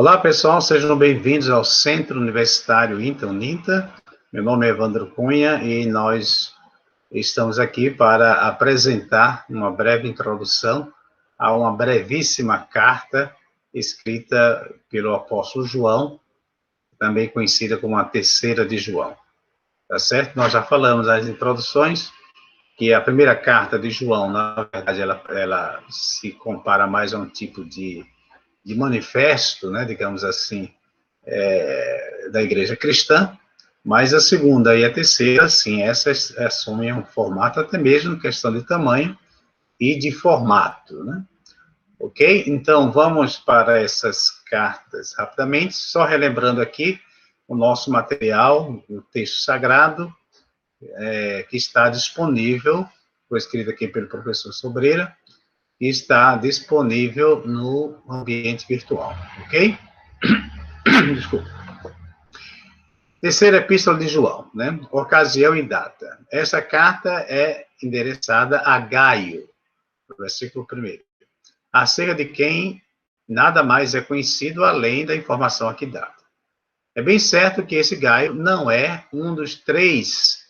Olá, pessoal, sejam bem-vindos ao Centro Universitário INTA-UNINTA. Meu nome é Evandro Cunha e nós estamos aqui para apresentar uma breve introdução a uma brevíssima carta escrita pelo apóstolo João, também conhecida como a Terceira de João. Tá certo? Nós já falamos nas introduções que a primeira carta de João, na verdade, ela se compara mais a um tipo de manifesto, né, digamos assim, da igreja cristã, mas a segunda e a terceira, sim, essas assumem um formato até mesmo questão de tamanho e de formato, né? Ok? Então, vamos para essas cartas rapidamente, só relembrando aqui o nosso material, o texto sagrado, que está disponível, foi escrito aqui pelo professor Sobreira, e está disponível no ambiente virtual, ok? Desculpa. Terceira epístola de João, né? Ocasião e data. Essa carta é endereçada a Gaio, versículo 1, acerca de quem nada mais é conhecido além da informação aqui dada. É bem certo que esse Gaio não é um dos três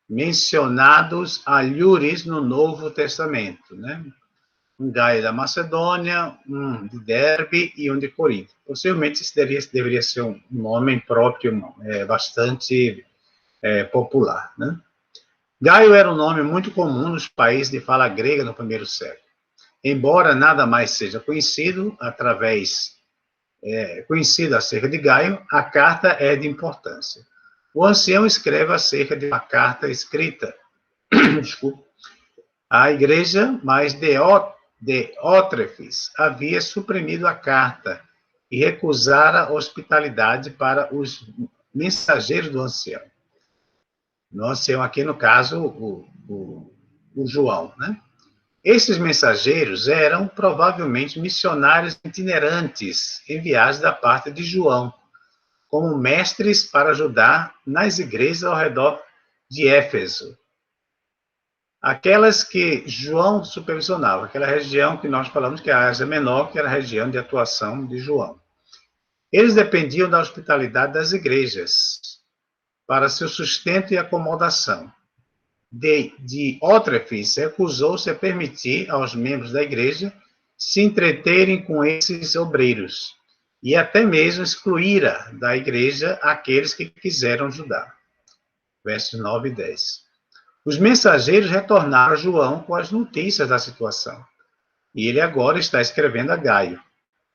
mencionados alhures no Novo Testamento, né? Um Gaio da Macedônia, um de Derbe e um de Corinto. Possivelmente esse deveria ser um nome próprio, bastante popular, né? Gaio era um nome muito comum nos países de fala grega no primeiro século. Embora nada mais seja conhecido acerca de Gaio, a carta é de importância. O ancião escreve acerca de uma carta escrita desculpa, à igreja, mas Diótrefes havia suprimido a carta e recusara a hospitalidade para os mensageiros do ancião. No ancião aqui, no caso, o João, né? Esses mensageiros eram provavelmente missionários itinerantes enviados da parte de João, como mestres para ajudar nas igrejas ao redor de Éfeso. Aquelas que João supervisionava, aquela região que nós falamos que é a Ásia Menor, que era a região de atuação de João. Eles dependiam da hospitalidade das igrejas para seu sustento e acomodação. Diótrefes recusou-se a permitir aos membros da igreja se entreterem com esses obreiros e até mesmo excluíra da igreja aqueles que quiseram ajudar. Versos 9 e 10. Os mensageiros retornaram a João com as notícias da situação. E ele agora está escrevendo a Gaio,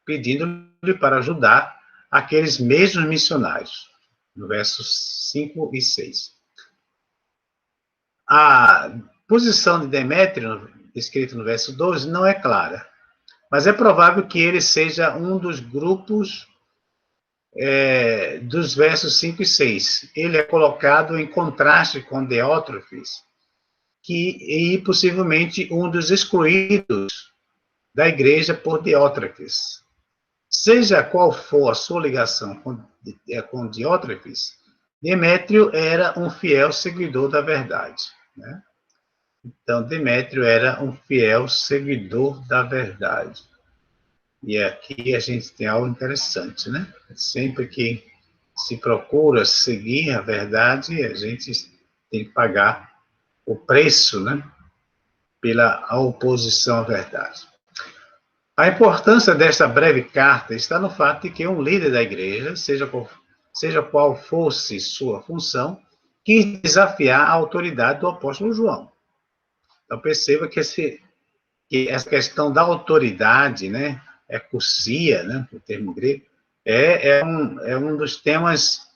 pedindo-lhe para ajudar aqueles mesmos missionários. No versos 5 e 6. A posição de Demétrio, escrita no verso 12, não é clara, mas é provável que ele seja um dos grupos dos versos 5 e 6. Ele é colocado em contraste com Diótrefes, e possivelmente um dos excluídos da igreja por Diótrefes. Seja qual for a sua ligação com Diótrefes, Demétrio era um fiel seguidor da verdade, né? Então, Demétrio era um fiel seguidor da verdade. E aqui a gente tem algo interessante, né? Sempre que se procura seguir a verdade, a gente tem que pagar o preço, né, pela oposição à verdade. A importância desta breve carta está no fato de que um líder da igreja, seja qual fosse sua função, quis desafiar a autoridade do apóstolo João. Então, perceba que essa questão da autoridade, né, exousia, né, o termo grego, é um dos temas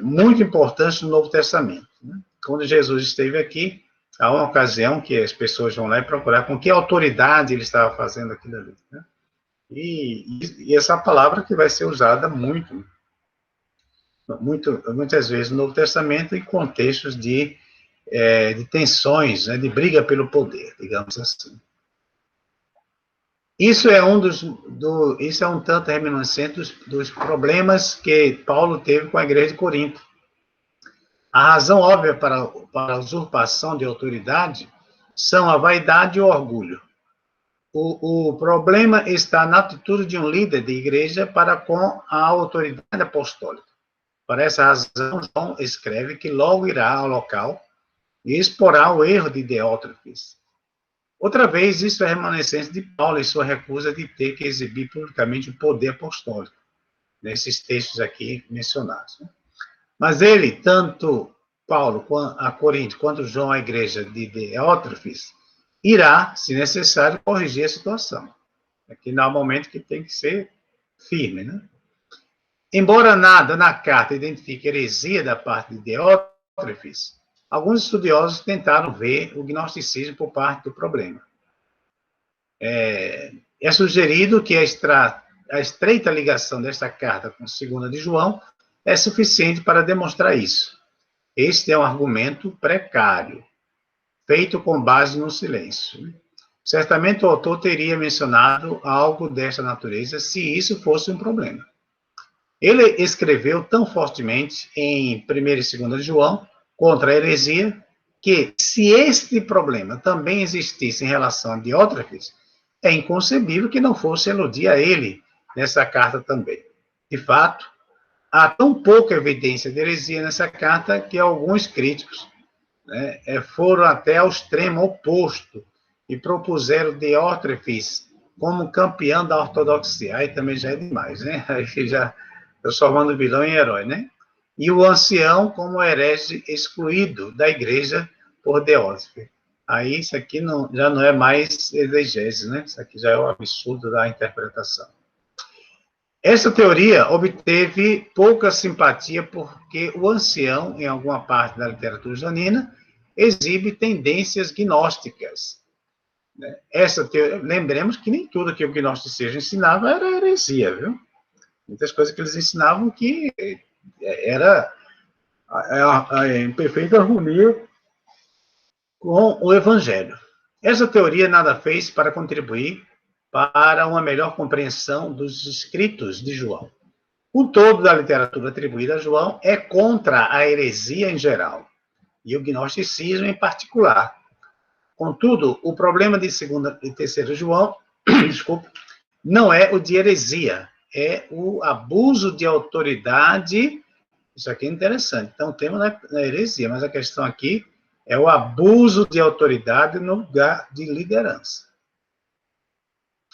muito importantes no Novo Testamento, né? Quando Jesus esteve aqui, há uma ocasião que as pessoas vão lá e procurar com que autoridade ele estava fazendo aquilo ali, né? E essa palavra que vai ser usada muitas vezes no Novo Testamento em contextos de tensões, né, de briga pelo poder, digamos assim. Isso é um tanto reminiscente dos problemas que Paulo teve com a igreja de Corinto. A razão óbvia para a usurpação de autoridade são a vaidade e o orgulho. o problema está na atitude de um líder de igreja para com a autoridade apostólica. Por essa razão, João escreve que logo irá ao local e exporá o erro de Diótrefes. Outra vez, isso é remanescente de Paulo e sua recusa de ter que exibir publicamente o poder apostólico, nesses textos aqui mencionados. Mas ele, tanto Paulo a Corinto, quanto João à igreja de Diótrefes, irá, se necessário, corrigir a situação. Aqui não há momento que tem que ser firme, né? Embora nada na carta identifique heresia da parte de Diótrefes, alguns estudiosos tentaram ver o gnosticismo por parte do problema. É sugerido que a estreita ligação desta carta com a segunda de João é suficiente para demonstrar isso. Este é um argumento precário, feito com base no silêncio. Certamente o autor teria mencionado algo desta natureza se isso fosse um problema. Ele escreveu tão fortemente em 1 e 2 de João contra a heresia que, se este problema também existisse em relação a Diótrefes, é inconcebível que não fosse elogiar a ele nessa carta também. De fato, há tão pouca evidência de heresia nessa carta que alguns críticos, né, foram até ao extremo oposto e propuseram Diótrefes como campeão da ortodoxia. Aí também já é demais, né? Aí já transformando o vilão em herói, né? E o ancião como herege excluído da igreja por Diótrefes. Aí isso aqui já não é mais exegese, né? Isso aqui já é o absurdo da interpretação. Essa teoria obteve pouca simpatia porque o ancião, em alguma parte da literatura joanina, exibe tendências gnósticas. Lembremos que nem tudo que o gnosticismo ensinava era heresia, viu? Muitas coisas que eles ensinavam que era em perfeita harmonia com o evangelho. Essa teoria nada fez para contribuir para uma melhor compreensão dos escritos de João. O todo da literatura atribuída a João é contra a heresia em geral, e o gnosticismo em particular. Contudo, o problema de 2º e 3º João, desculpa, não é o de heresia, é o abuso de autoridade. Isso aqui é interessante. Então, o tema não é heresia, mas a questão aqui é o abuso de autoridade no lugar de liderança.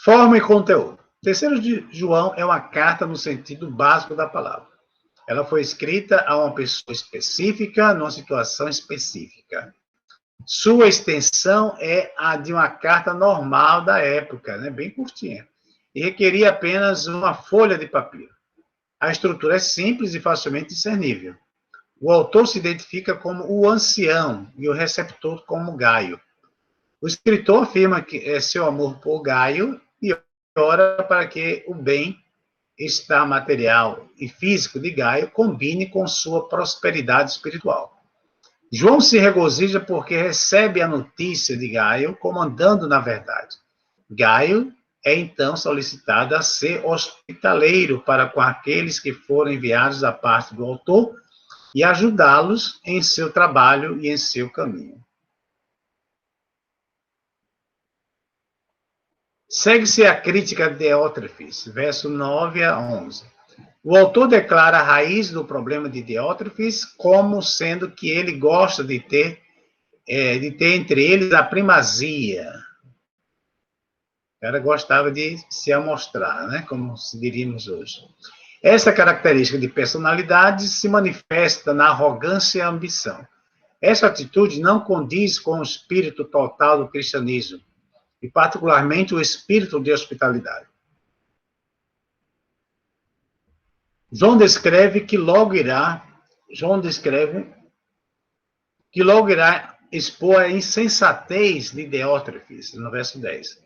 Forma e conteúdo. 3º de João é uma carta no sentido básico da palavra. Ela foi escrita a uma pessoa específica, numa situação específica. Sua extensão é a de uma carta normal da época, né? Bem curtinha, e requeria apenas uma folha de papiro. A estrutura é simples e facilmente discernível. O autor se identifica como o ancião e o receptor como Gaio. O escritor afirma que é seu amor por Gaio e ora para que o bem-estar material e físico de Gaio combine com sua prosperidade espiritual. João se regozija porque recebe a notícia de Gaio como andando na verdade. Gaio é então solicitado a ser hospitaleiro para com aqueles que foram enviados da parte do autor e ajudá-los em seu trabalho e em seu caminho. Segue-se a crítica de Diótrefes, verso 9 a 11. O autor declara a raiz do problema de Diótrefes como sendo que ele gosta de ter entre eles a primazia. O cara gostava de se amostrar, né? Como diríamos hoje. Essa característica de personalidade se manifesta na arrogância e ambição. Essa atitude não condiz com o espírito total do cristianismo, e particularmente o espírito de hospitalidade. João descreve que logo irá expor a insensatez de Diótrefes, no verso 10,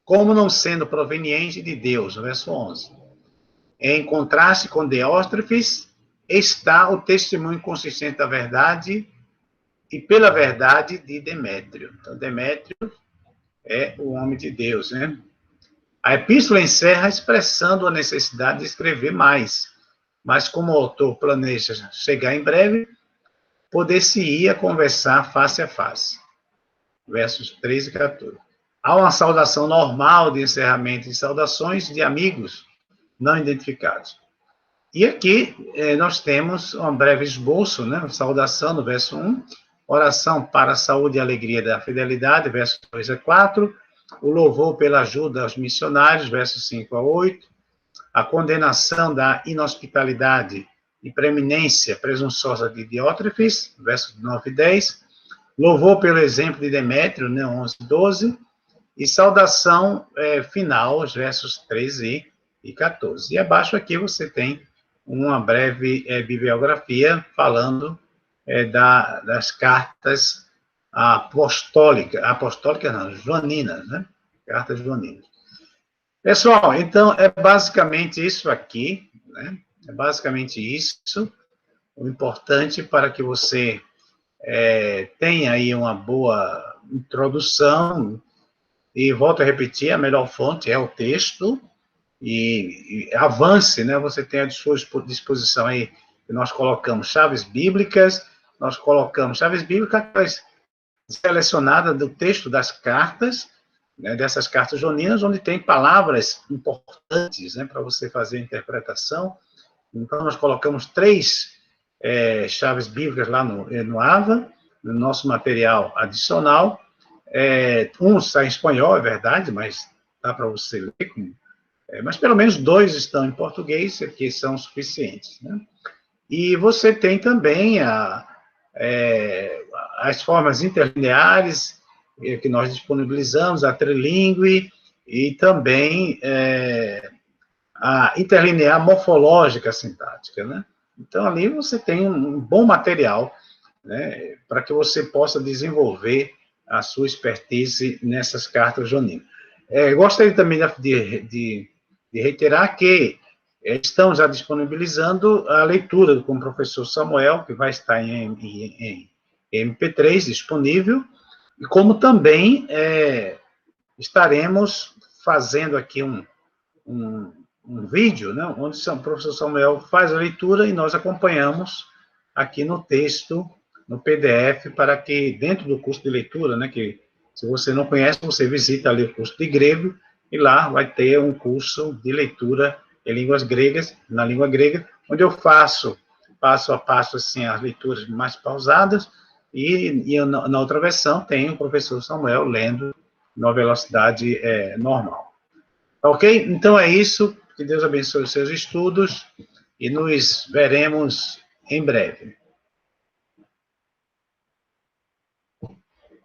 como não sendo proveniente de Deus, no verso 11. Em contraste com Diótrefes, está o testemunho consistente da verdade e pela verdade de Demétrio. Então, Demétrio é o homem de Deus, né? A epístola encerra expressando a necessidade de escrever mais, mas como o autor planeja chegar em breve, poder-se-ia conversar face a face. Versos 13 e 14. Há uma saudação normal de encerramento e saudações de amigos não identificados. E aqui nós temos um breve esboço, né? Saudação no verso 1, oração para a saúde e alegria da fidelidade, versos 2 a 4, o louvor pela ajuda aos missionários, versos 5 a 8, a condenação da inhospitalidade e preeminência presunçosa de Diótrefes, versos 9 e 10, louvor pelo exemplo de Demétrio, né? 11 e 12, e saudação final, os versos 13 e 14. E abaixo aqui você tem uma breve bibliografia falando das cartas apostólicas não, joaninas, né? Cartas joaninas. Pessoal, então é basicamente isso aqui, né? É basicamente isso, o importante para que você tenha aí uma boa introdução, e volto a repetir, a melhor fonte é o texto, e avance, né? Você tem à sua disposição aí, que nós colocamos chaves bíblicas selecionadas do texto das cartas, né, dessas cartas joaninas, onde tem palavras importantes, né, para você fazer a interpretação. Então, nós colocamos 3 chaves bíblicas lá no AVA, no nosso material adicional. Um está em espanhol, é verdade, mas dá para você ler, mas pelo menos 2 estão em português, que são suficientes, né? E você tem também as formas interlineares que nós disponibilizamos, a trilingue, e também a interlinear morfológica sintática, né? Então, ali você tem um bom material, né, para que você possa desenvolver a sua expertise nessas cartas joaninas. Gostaria também de reiterar que estamos já disponibilizando a leitura com o professor Samuel, que vai estar em MP3 disponível, e como também estaremos fazendo aqui um vídeo, né, onde o professor Samuel faz a leitura e nós acompanhamos aqui no texto, no PDF, para que dentro do curso de leitura, né, que se você não conhece, você visita ali o curso de grego, e lá vai ter um curso de leitura em línguas gregas, na língua grega, onde eu faço passo a passo assim, as leituras mais pausadas, e na outra versão tem o professor Samuel lendo numa velocidade normal. Ok? Então é isso, que Deus abençoe os seus estudos, e nos veremos em breve.